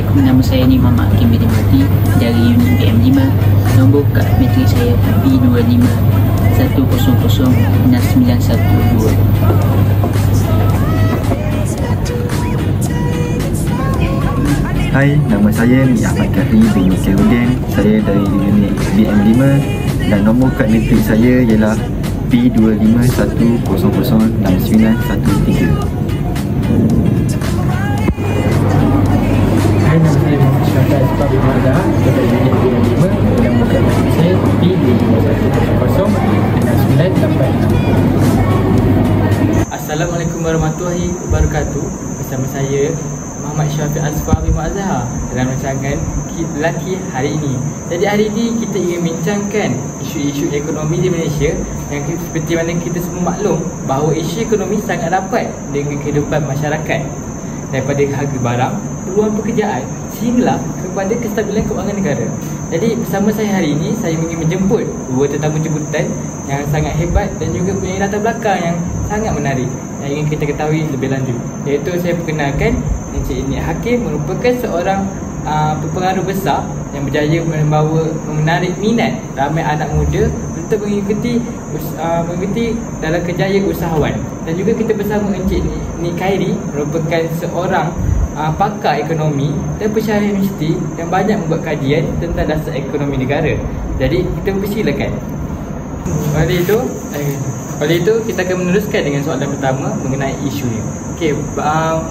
Assalamualaikum, nama saya ni Muhammad Hakim bin Mati dari unit BM5. Nombor kad matrik saya B25 1006912. Hai, nama saya ni Ahmad Kahri bin Kerudin. Saya dari unit BM5 dan nombor kad matrik saya ialah B2510069113. Hai, nama saya Muhammad Syafiq Asfar bin Azhar dari unit BM5 dan nombor kad matrik saya B25100986. Assalamualaikum warahmatullahi wabarakatuh. Bersama saya Muhammad Syafiq Asfar bin Azhar dalam rancangan Lelaki Hari Ini. Jadi hari ini kita ingin bincangkan isu-isu ekonomi di Malaysia yang seperti mana kita semua maklum bahawa isu ekonomi sangat rapat dengan kehidupan masyarakat, daripada harga barang, peluang pekerjaan sehinggalah kepada kestabilan kewangan negara. Jadi bersama saya hari ini, saya ingin menjemput dua tetamu jemputan yang sangat hebat dan juga punya latar belakang yang sangat menarik yang ingin kita ketahui lebih lanjut. Iaitu saya perkenalkan Encik Nik Hakim, merupakan seorang berpengaruh besar yang berjaya menarik minat ramai anak muda untuk mengikuti dalam kejayaan usahawan. Dan juga kita bersama Encik Nik Khairi, merupakan seorang pakar ekonomi dan pensyarah universiti yang banyak membuat kajian tentang dasar ekonomi negara. Jadi kita persilakan. Oleh itu kita akan meneruskan dengan soalan pertama mengenai isu ini. Okey,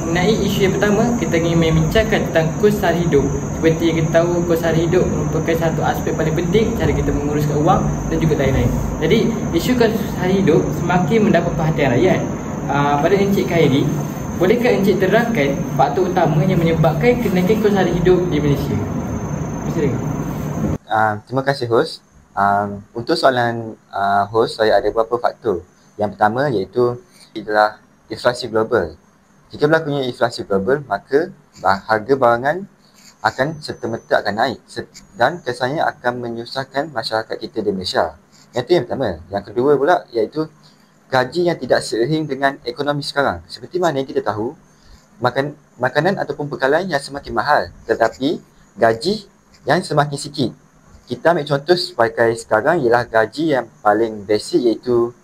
mengenai isu yang pertama, kita ingin membincangkan tentang kos sara hidup. Seperti yang kita tahu, kos sara hidup merupakan satu aspek paling penting cara kita menguruskan wang dan juga lain-lain. Jadi isu kos sara hidup semakin mendapat perhatian rakyat. Pada Encik Khairi, bolehkah Encik terangkan faktor utama yang menyebabkan kenaikan kos sara hidup di Malaysia? Silakan. Terima kasih host. Untuk soalan host, saya ada beberapa faktor. Yang pertama iaitu adalah inflasi global. Jika berlakunya inflasi global, maka harga barangan akan serta-merta akan naik dan kesannya akan menyusahkan masyarakat kita di Malaysia. Itu yang pertama. Yang kedua pula iaitu gaji yang tidak seiring dengan ekonomi sekarang. Seperti mana yang kita tahu, makanan ataupun bekalan yang semakin mahal, tetapi gaji yang semakin sikit. Kita ambil contoh sebagai sekarang ialah gaji yang paling basic iaitu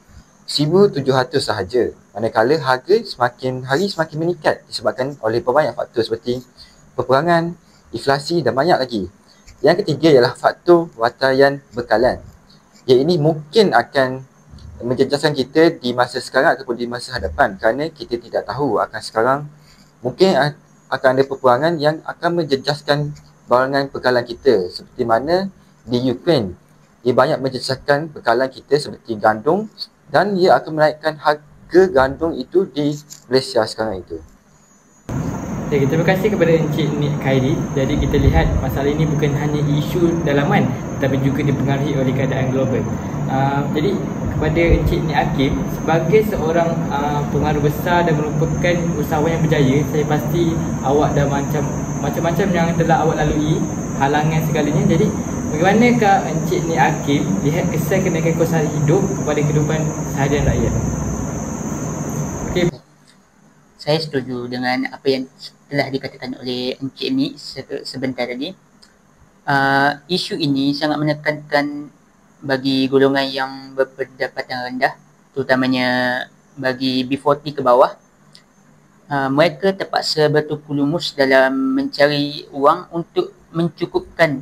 1,700 sahaja. Manakala harga semakin hari semakin meningkat disebabkan oleh banyak faktor seperti peperangan, inflasi dan banyak lagi. Yang ketiga ialah faktor watarian bekalan. Yang ini mungkin akan menjejaskan kita di masa sekarang ataupun di masa hadapan kerana kita tidak tahu akan sekarang mungkin akan ada peperangan yang akan menjejaskan barangan bekalan kita, seperti mana di Ukraine. Ia banyak menjejaskan bekalan kita seperti gandum dan ia akan menaikkan harga gandum itu di Malaysia sekarang itu. Okay, terima kasih kepada Encik Nik Khairi. Jadi kita lihat masalah ini bukan hanya isu dalaman tetapi juga dipengaruhi oleh keadaan global. Jadi kepada Encik Nik Hakim, sebagai seorang pengaruh besar dan merupakan usahawan yang berjaya, saya pasti awak dah macam-macam yang telah awak lalui, halangan segalanya. Jadi bagaimanakah Encik Nik Hakim lihat kesan kenaikan kos sara hidup kepada kehidupan seharian rakyat? Okay. Saya setuju dengan apa yang telah dikatakan oleh Encik Nik sebentar tadi. Isu ini sangat menekankan bagi golongan yang berpendapatan rendah, terutamanya bagi B40 ke bawah. Mereka terpaksa bertumpul lumus dalam mencari wang untuk mencukupkan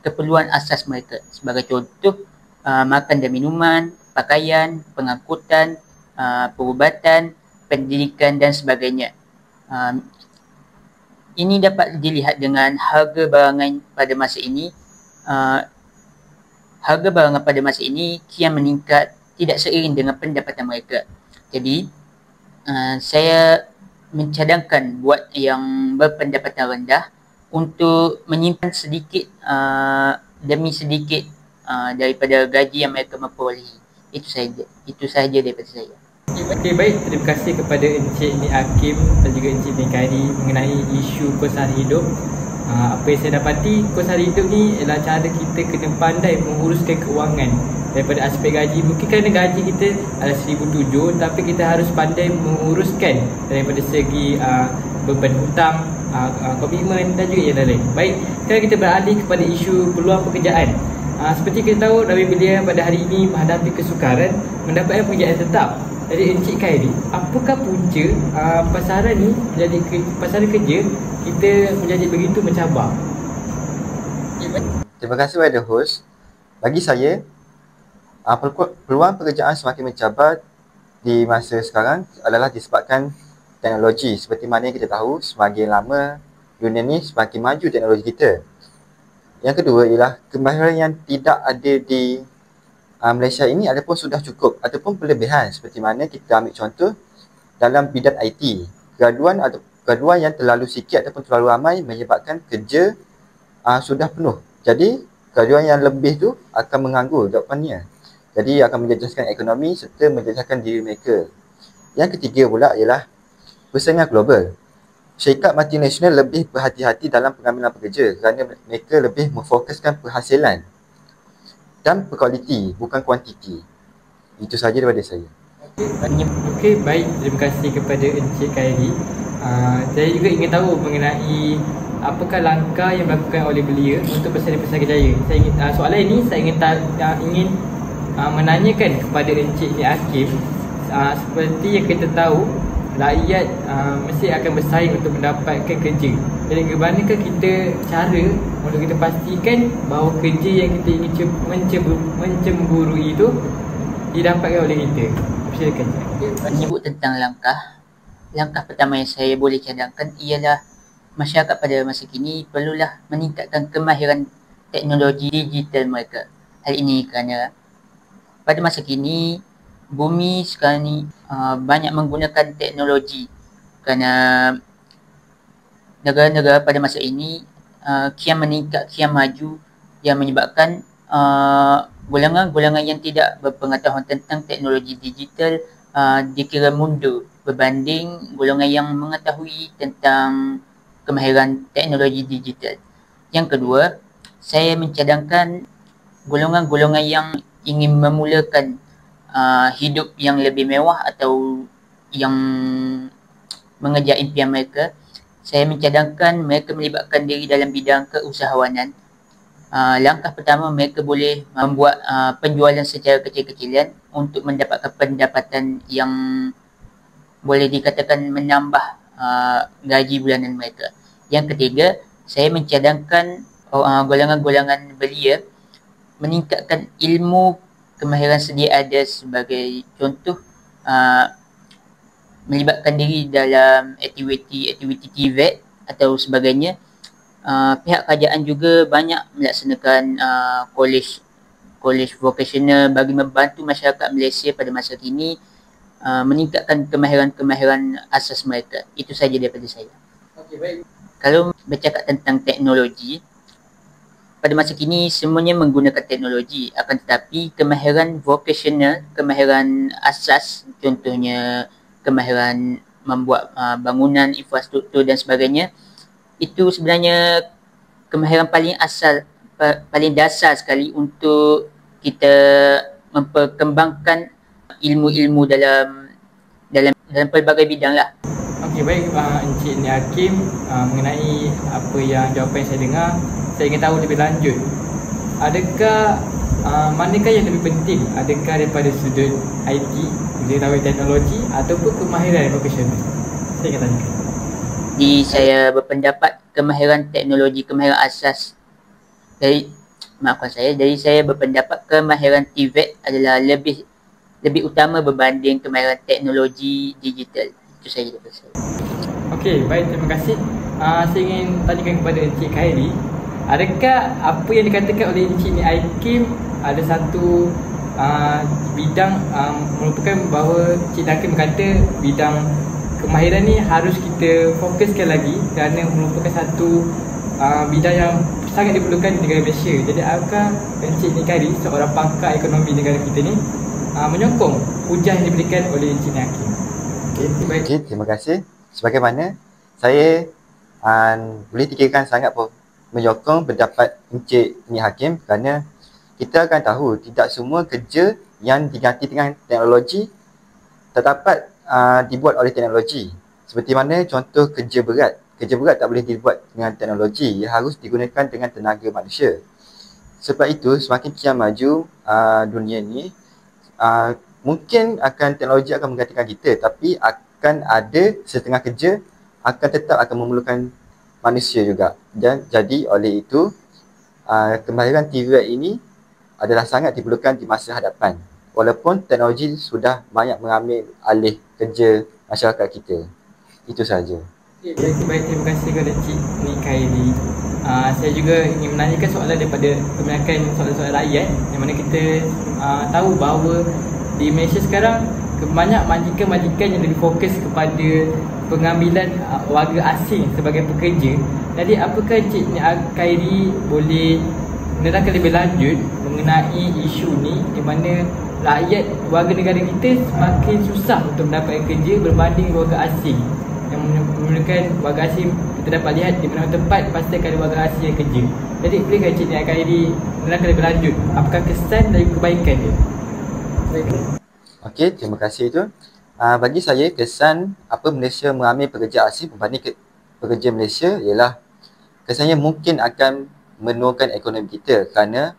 keperluan asas mereka. Sebagai contoh, makan dan minuman, pakaian, pengangkutan, perubatan, pendidikan dan sebagainya. Ini dapat dilihat dengan harga barangan pada masa ini. Harga barangan pada masa ini kian meningkat tidak seiring dengan pendapatan mereka. Jadi, saya mencadangkan buat yang berpendapatan rendah untuk menyimpan sedikit demi sedikit daripada gaji yang mereka memperolehi. Itu sahaja daripada saya. Okey, baik. Terima kasih kepada Encik Nik Hakim dan juga Encik Nik Khairi mengenai isu kos sara hidup. Apa yang saya dapati, kos sara hidup ni ialah cara kita kena pandai menguruskan kewangan daripada aspek gaji. Mungkin kerana gaji kita adalah 1,700, tapi kita harus pandai menguruskan daripada segi beban hutang, komitmen dan juga yang lain. Baik, sekarang kita beralih kepada isu peluang pekerjaan. Seperti kita tahu, Rawi Belia pada hari ini menghadapi kesukaran mendapatkan pekerjaan tetap. Jadi Encik Khairi, apakah punca pasaran ni menjadi pasaran kerja kita menjadi begitu mencabar? Terima kasih kepada hos. Bagi saya, peluang pekerjaan semakin mencabar di masa sekarang adalah disebabkan teknologi. Seperti mana yang kita tahu, semakin lama dunia ni semakin maju teknologi kita. Yang kedua ialah kemahiran yang tidak ada di Malaysia ini ataupun sudah cukup ataupun berlebihan. Seperti mana kita ambil contoh dalam bidang IT. Graduan yang terlalu sikit ataupun terlalu ramai menyebabkan kerja sudah penuh. Jadi graduan yang lebih tu akan menganggur jawapannya. Jadi akan menjejaskan ekonomi serta menjejaskan diri mereka. Yang ketiga pula ialah persaingan global. Syarikat multinasional lebih berhati-hati dalam pengambilan pekerja kerana mereka lebih memfokuskan penghasilan dan berkualiti bukan kuantiti. Itu sahaja daripada saya. Okey, baik. Terima kasih kepada Encik Khairi. Saya juga ingin tahu mengenai apakah langkah yang dilakukan oleh belia untuk Persada Pusaka Jaya. Saya ingin soalan ini saya ingin menanyakan kepada Encik Nik Hakim. Seperti yang kita tahu, rakyat mesti akan bersaing untuk mendapatkan kerja. Jadi bagaimanakah kita cara untuk kita pastikan bahawa kerja yang kita ingin mencemburui itu didapatkan oleh kita? Silakan. Menyebut tentang langkah pertama yang saya boleh cadangkan ialah masyarakat pada masa kini perlulah meningkatkan kemahiran teknologi digital mereka. Hal ini kerana pada masa kini bumi sekarang ni banyak menggunakan teknologi kerana negara-negara pada masa ini kian meningkat, kian maju yang menyebabkan golongan-golongan yang tidak berpengetahuan tentang teknologi digital dikira mundur berbanding golongan yang mengetahui tentang kemahiran teknologi digital. Yang kedua, saya mencadangkan golongan-golongan yang ingin memulakan hidup yang lebih mewah atau yang mengejar impian mereka, saya mencadangkan mereka melibatkan diri dalam bidang keusahawanan. Langkah pertama, mereka boleh membuat penjualan secara kecil-kecilan untuk mendapatkan pendapatan yang boleh dikatakan menambah gaji bulanan mereka. Yang ketiga, saya mencadangkan golongan-golongan belia meningkatkan ilmu kemahiran sedia ada, sebagai contoh melibatkan diri dalam aktiviti TVET atau sebagainya. Pihak kerajaan juga banyak melaksanakan kolej vokasional bagi membantu masyarakat Malaysia pada masa kini meningkatkan kemahiran-kemahiran asas mereka. Itu saja daripada saya. Okey, baik. Kalau bercakap tentang teknologi, pada masa kini semuanya menggunakan teknologi, akan tetapi kemahiran vokasional, kemahiran asas, contohnya kemahiran membuat bangunan, infrastruktur dan sebagainya, itu sebenarnya kemahiran paling paling dasar sekali untuk kita memperkembangkan ilmu-ilmu dalam pelbagai bidang lah. Okey, baik Encik Nik Hakim, mengenai apa yang jawapan saya dengar, saya ingin tahu lebih lanjut. Adakah manakah yang lebih penting? Adakah daripada sudut IT, pengetahuan teknologi ataupun kemahiran vokasional? Saya ingin tanyakan. Jadi saya berpendapat kemahiran teknologi, kemahiran asas dari saya berpendapat kemahiran TVET adalah lebih utama berbanding kemahiran teknologi digital. Itu saja daripada saya. Okey, baik, terima kasih. Saya ingin tanyakan kepada Encik Khairi, adakah apa yang dikatakan oleh Encik Nik Hakim ada satu bidang merupakan bahawa Encik Nik Hakim berkata bidang kemahiran ni harus kita fokuskan lagi kerana merupakan satu bidang yang sangat diperlukan di negara Malaysia. Jadi adakah Encik Nik Khairi, seorang pangkal ekonomi negara kita ni, menyokong hujah yang diberikan oleh Encik Nik Hakim? Okey, terima kasih. Sebagaimana saya boleh fikirkan sangat menyokong pendapat Encik Nik Hakim kerana kita akan tahu tidak semua kerja yang diganti dengan teknologi tak dapat dibuat oleh teknologi. Seperti mana contoh kerja berat. kerja berat tak boleh dibuat dengan teknologi, ia harus digunakan dengan tenaga manusia. Sebab itu semakin kian maju dunia ni, mungkin teknologi akan menggantikan kita, tapi akan ada setengah kerja tetap akan memerlukan manusia juga. Dan jadi oleh itu kemahiran TVET ini adalah sangat diperlukan di masa hadapan, walaupun teknologi sudah banyak mengambil alih kerja masyarakat kita. Itu sahaja. Baik, terima kasih kepada Cik Nik Khairi. Saya juga ingin menanyakan soalan daripada kebanyakan soalan-soalan rakyat, yang mana kita tahu bahawa di Malaysia sekarang banyak majikan-majikan yang lebih fokus kepada pengambilan warga asing sebagai pekerja. Jadi apakah Cik Nik Khairi boleh menerangkan lebih lanjut mengenai isu ni, di mana rakyat warga negara kita semakin susah untuk mendapatkan kerja berbanding warga asing, yang memerlukan warga asing kita dapat lihat di mana tempat pasti akan ada warga asing yang kerja. Jadi bolehkah Cik Nik Khairi menerangkan lebih lanjut apakah kesan dan kebaikan dia? Okey, terima kasih itu. Bagi saya, kesan Malaysia mengambil pekerja asing berbanding pekerja Malaysia ialah kesannya mungkin akan menurunkan ekonomi kita, kerana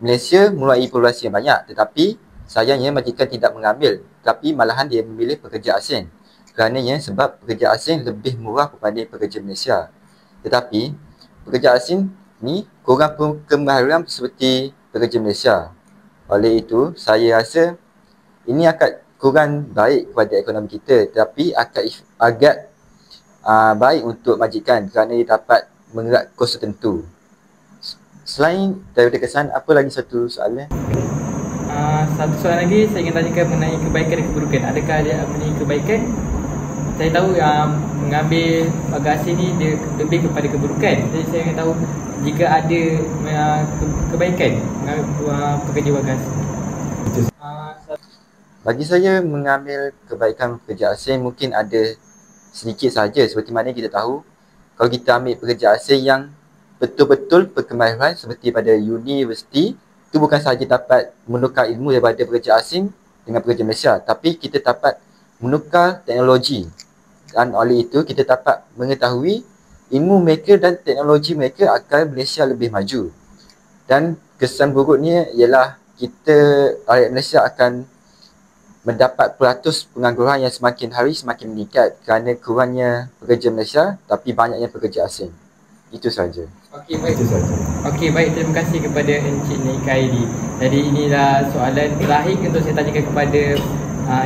Malaysia melalui populasi yang banyak, tetapi sayangnya majikan tidak mengambil, tapi malahan dia memilih pekerja asing. Kerananya sebab pekerja asing lebih murah berbanding pekerja Malaysia. Tetapi pekerja asing ni kurang kemahiran seperti pekerja Malaysia. Oleh itu saya rasa ini akan kurang baik kepada ekonomi kita, tetapi agak baik untuk majikan kerana dia dapat mengerat kos tertentu. Selain daripada kesan, apa lagi satu soalan? Satu soalan lagi saya ingin tanyakan mengenai kebaikan dan keburukan. Adakah ada mengenai kebaikan? Saya tahu mengambil warga asing ni dia lebih kepada keburukan. Jadi saya ingin tahu jika ada kebaikan pekerja warga asing. Bagi saya, mengambil kebaikan pekerja asing mungkin ada sedikit saja. Seperti mana kita tahu, kalau kita ambil pekerja asing yang betul-betul berkemahiran seperti pada universiti, itu bukan sahaja dapat menukar ilmu daripada pekerja asing dengan pekerja Malaysia, tapi kita dapat menukar teknologi, dan oleh itu kita dapat mengetahui ilmu mereka dan teknologi mereka akan Malaysia lebih maju. Dan kesan buruknya ialah rakyat Malaysia akan mendapat peratus pengangguran yang semakin hari semakin meningkat kerana kurangnya pekerja Malaysia tapi banyaknya pekerja asing. Itu saja. Okey, baik, terima kasih kepada Encik Nik Khairi. Jadi inilah soalan terakhir untuk saya tanyakan kepada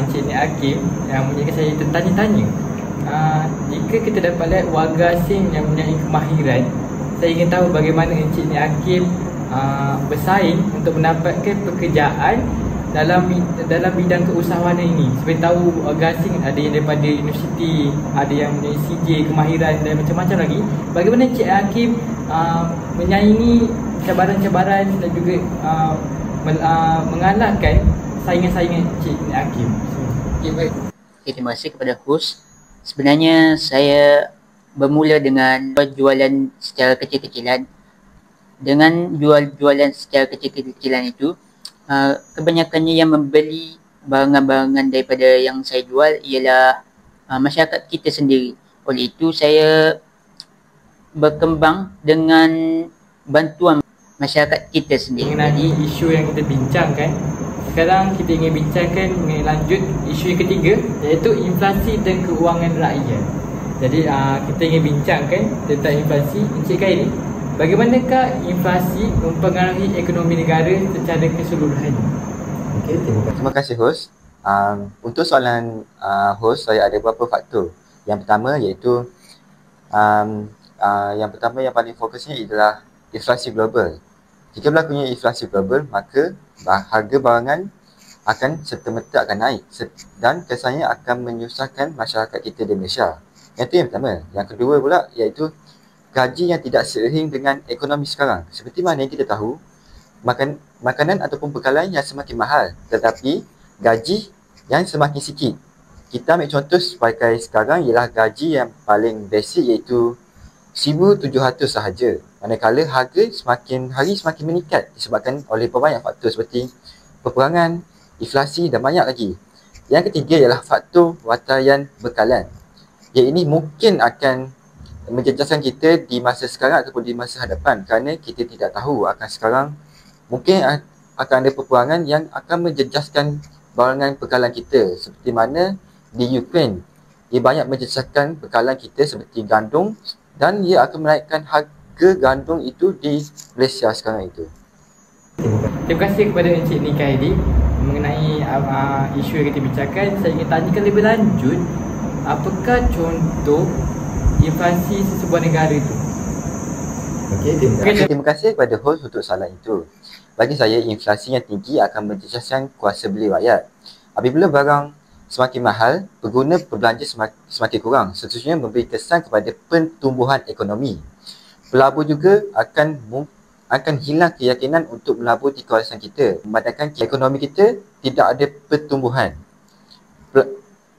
Encik Nik Hakim, yang menjadikan saya tertanya-tanya. Jika kita dapat lihat warga asing yang mempunyai kemahiran, saya ingin tahu bagaimana Encik Nik Hakim bersaing untuk mendapatkan pekerjaan dalam bidang keusahawanan ini. Seperti tahu warga asing ada yang daripada universiti, ada yang dari CJ, kemahiran dan macam-macam lagi. Bagaimana Encik Hakim menyaingi cabaran-cabaran dan juga mengalahkan saingan-saingan Encik Hakim? Okay, baik. Terima kasih kepada host. Sebenarnya saya bermula dengan jualan secara kecil-kecilan. Dengan jualan secara kecil-kecilan itu, kebanyakannya yang membeli barangan-barangan daripada yang saya jual ialah masyarakat kita sendiri. Oleh itu saya berkembang dengan bantuan masyarakat kita sendiri. Mengenai isu yang kita bincangkan, sekarang kita ingin bincangkan mengenai lanjut isu yang ketiga, iaitu inflasi dan kewangan rakyat. Jadi kita ingin bincangkan tentang inflasi. Encik Khairi, bagaimanakah inflasi mempengaruhi ekonomi negara secara keseluruhan? Okey, terima kasih host. Untuk soalan host, saya ada beberapa faktor. Yang pertama iaitu yang paling fokusnya adalah inflasi global. Jika berlakunya inflasi global, maka harga barangan akan serta-merta akan naik dan kesannya akan menyusahkan masyarakat kita di Malaysia. Itu yang pertama. Yang kedua pula iaitu gaji yang tidak seiring dengan ekonomi sekarang. Seperti mana yang kita tahu, makanan ataupun bekalan yang semakin mahal, tetapi gaji yang semakin sikit. Kita ambil contoh sebagai sekarang ialah gaji yang paling basic iaitu 1,700 sahaja. Manakala harga semakin hari semakin meningkat disebabkan oleh banyak faktor seperti peperangan, inflasi dan banyak lagi. Yang ketiga ialah faktor watarian bekalan. Ia ini mungkin akan menjejaskan kita di masa sekarang ataupun di masa hadapan, kerana kita tidak tahu akan sekarang mungkin akan ada peperangan yang akan menjejaskan barangan bekalan kita, seperti mana di Ukraine ia banyak menjejaskan bekalan kita seperti gandum, dan ia akan menaikkan harga gandum itu di Malaysia sekarang itu. Terima kasih kepada Encik Nikaidi mengenai isu yang kita bincangkan. Saya ingin tanyakan lebih lanjut, apakah contoh inflasi sesebuah negara itu? Terima kasih kepada host untuk soalan itu. Bagi saya, inflasi yang tinggi akan menjejaskan kuasa beli rakyat. Apabila barang semakin mahal, pengguna berbelanja semakin kurang, seterusnya memberi kesan kepada pertumbuhan ekonomi. Pelabur juga akan hilang keyakinan untuk melabur di kawasan kita, memandangkan ekonomi kita tidak ada pertumbuhan.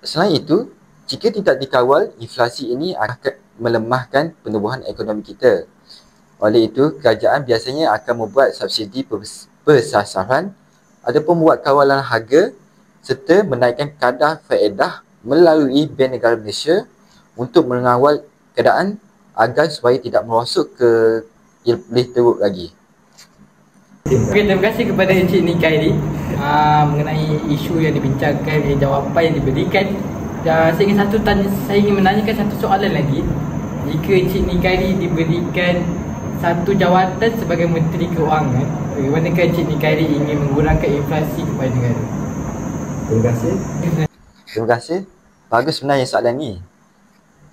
Selain itu, jika tidak dikawal, inflasi ini akan melemahkan pertumbuhan ekonomi kita. Oleh itu, kerajaan biasanya akan membuat subsidi persasaran ataupun membuat kawalan harga serta menaikkan kadar faedah melalui Bank Negara Malaysia untuk mengawal keadaan agar supaya tidak merosot ke lebih teruk lagi. Terima kasih kepada Encik Nikaidi mengenai isu yang dibincangkan, jawapan yang diberikan. Saya ingin menanyakan satu soalan lagi. Jika Encik Nikaidi diberikan satu jawatan sebagai Menteri Keuangan, bagaimanakah Encik Nikaidi ingin mengurangkan inflasi kepada negara? Terima kasih. Bagus sebenarnya soalan ni.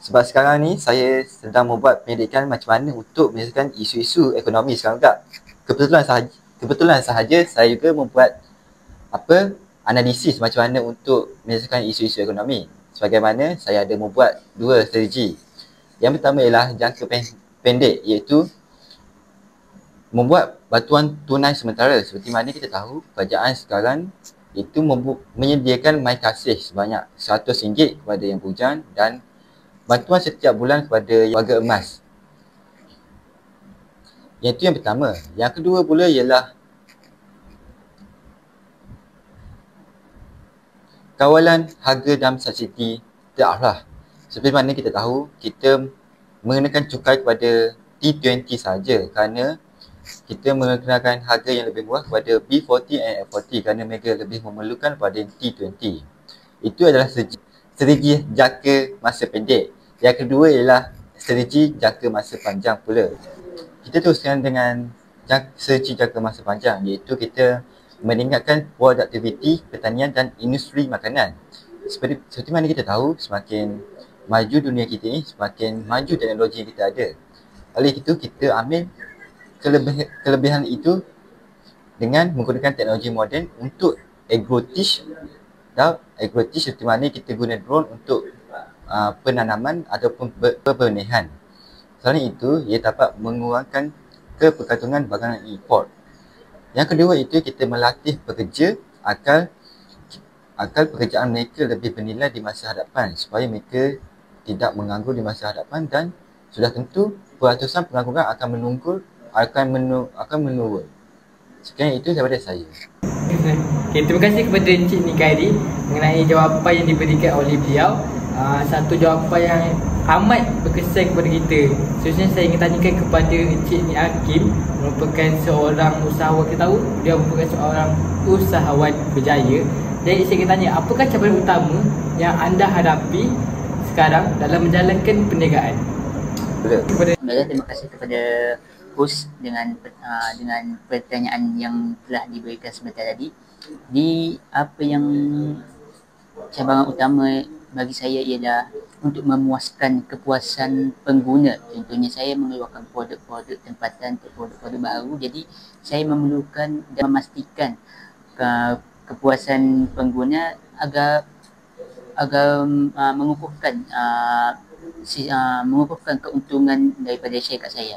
Sebab sekarang ni saya sedang membuat penyelidikan macam mana untuk menyelesaikan isu-isu ekonomi sekarang juga. Kebetulan sahaja saya juga membuat analisis macam mana untuk menyelesaikan isu-isu ekonomi. Sebagaimana saya ada membuat dua strategi. Yang pertama ialah jangka pendek, iaitu membuat bantuan tunai sementara. Seperti mana kita tahu, kerajaan sekarang itu menyediakan mai kasih sebanyak RM100 kepada yang bujang dan bantuan setiap bulan kepada warga emas. Itu yang pertama. Yang kedua pula ialah kawalan harga dalam subsidi taraf. Seperti mana kita tahu, kita mengenakan cukai kepada T20 saja kerana kita mengenakan harga yang lebih murah kepada B40 dan F40 kerana mereka lebih memerlukan pada T20. Itu adalah strategi jangka masa pendek. Yang kedua ialah strategi jangka masa panjang pula. Kita teruskan dengan strategi jangka masa panjang, iaitu kita meningkatkan produktiviti pertanian dan industri makanan. Seperti mana kita tahu, semakin maju dunia kita ni, semakin maju teknologi yang kita ada. Oleh itu, kita ambil kelebihan itu dengan menggunakan teknologi moden untuk agrotish seperti mana kita guna drone untuk penanaman ataupun pembenihan. Selain itu, ia dapat mengurangkan kepergantungan barangan import. Yang kedua itu, kita melatih pekerja agar pekerjaan mereka lebih bernilai di masa hadapan supaya mereka tidak menganggur di masa hadapan, dan sudah tentu peratusan pengangguran akan menurun. Sekian itu daripada saya. Okay, terima kasih kepada Encik Nikaidi mengenai jawapan yang diberikan oleh beliau. Satu jawapan yang amat berkesan kepada kita. Seterusnya saya ingin tanyakan kepada Encik Ni Hakim, merupakan seorang usahawan. Kita tahu dia merupakan seorang usahawan berjaya. Jadi saya ingin tanya, apakah cabaran utama yang anda hadapi sekarang dalam menjalankan perniagaan? Terima kasih kepada host dengan pertanyaan yang telah diberikan sebentar tadi. Di apa yang cabaran utama bagi saya ialah untuk memuaskan kepuasan pengguna. Contohnya saya mengeluarkan produk-produk tempatan, produk-produk baru. Jadi saya memerlukan dan memastikan kepuasan pengguna agar mengukuhkan keuntungan daripada syarikat saya.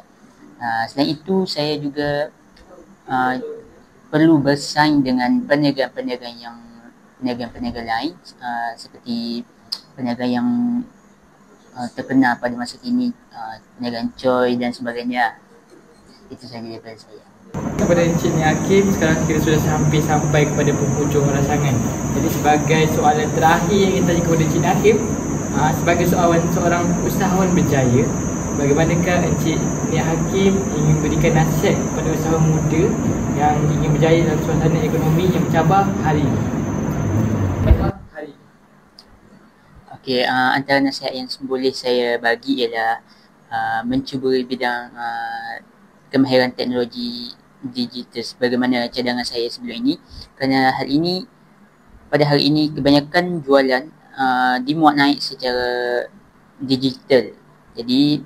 Selain itu, saya juga perlu bersaing dengan peniaga-peniaga lain seperti peniaga yang terkenal pada masa kini, perniagaan Choi dan sebagainya. Itu sahaja daripada saya. Kepada Encik Ni Hakim, sekarang kita sudah sampai kepada penghujung rancangan. Jadi sebagai soalan terakhir yang ingin tanya kepada Encik Ni Hakim, sebagai seorang usahawan berjaya, bagaimanakah Encik Nia Hakim ingin berikan nasihat kepada usahawan muda yang ingin berjaya dalam suasana ekonomi yang mencabar hari ini? Okey, antara nasihat yang boleh saya bagi ialah mencuburi bidang kemahiran teknologi digital sebagaimana cadangan saya sebelum ini, kerana pada hari ini kebanyakan jualan dimuat naik secara digital. Jadi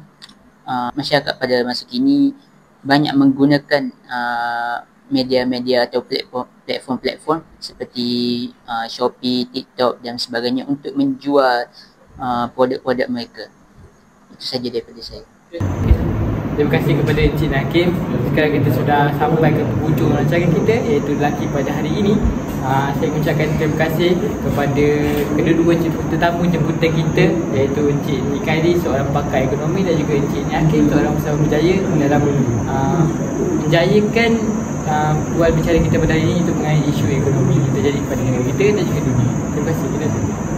masyarakat pada masa kini banyak menggunakan media-media atau platform seperti Shopee, TikTok dan sebagainya untuk menjual produk-produk mereka. Itu saja daripada saya. Terima kasih kepada Encik Nia Hakim. Sekarang kita sudah sampai ke hujung rancangan kita, iaitu Lelaki pada hari ini. Saya mengucapkan terima kasih kepada kedua-dua tetamu jemputan kita, iaitu Encik Nikairi, seorang pakar ekonomi, dan juga Encik Nia Hakim, seorang usahawan berjaya dalam menjayakan bual bicara kita pada hari ini untuk mengenai isu ekonomi yang terjadi pada negara kita dan juga dunia. Terima kasih.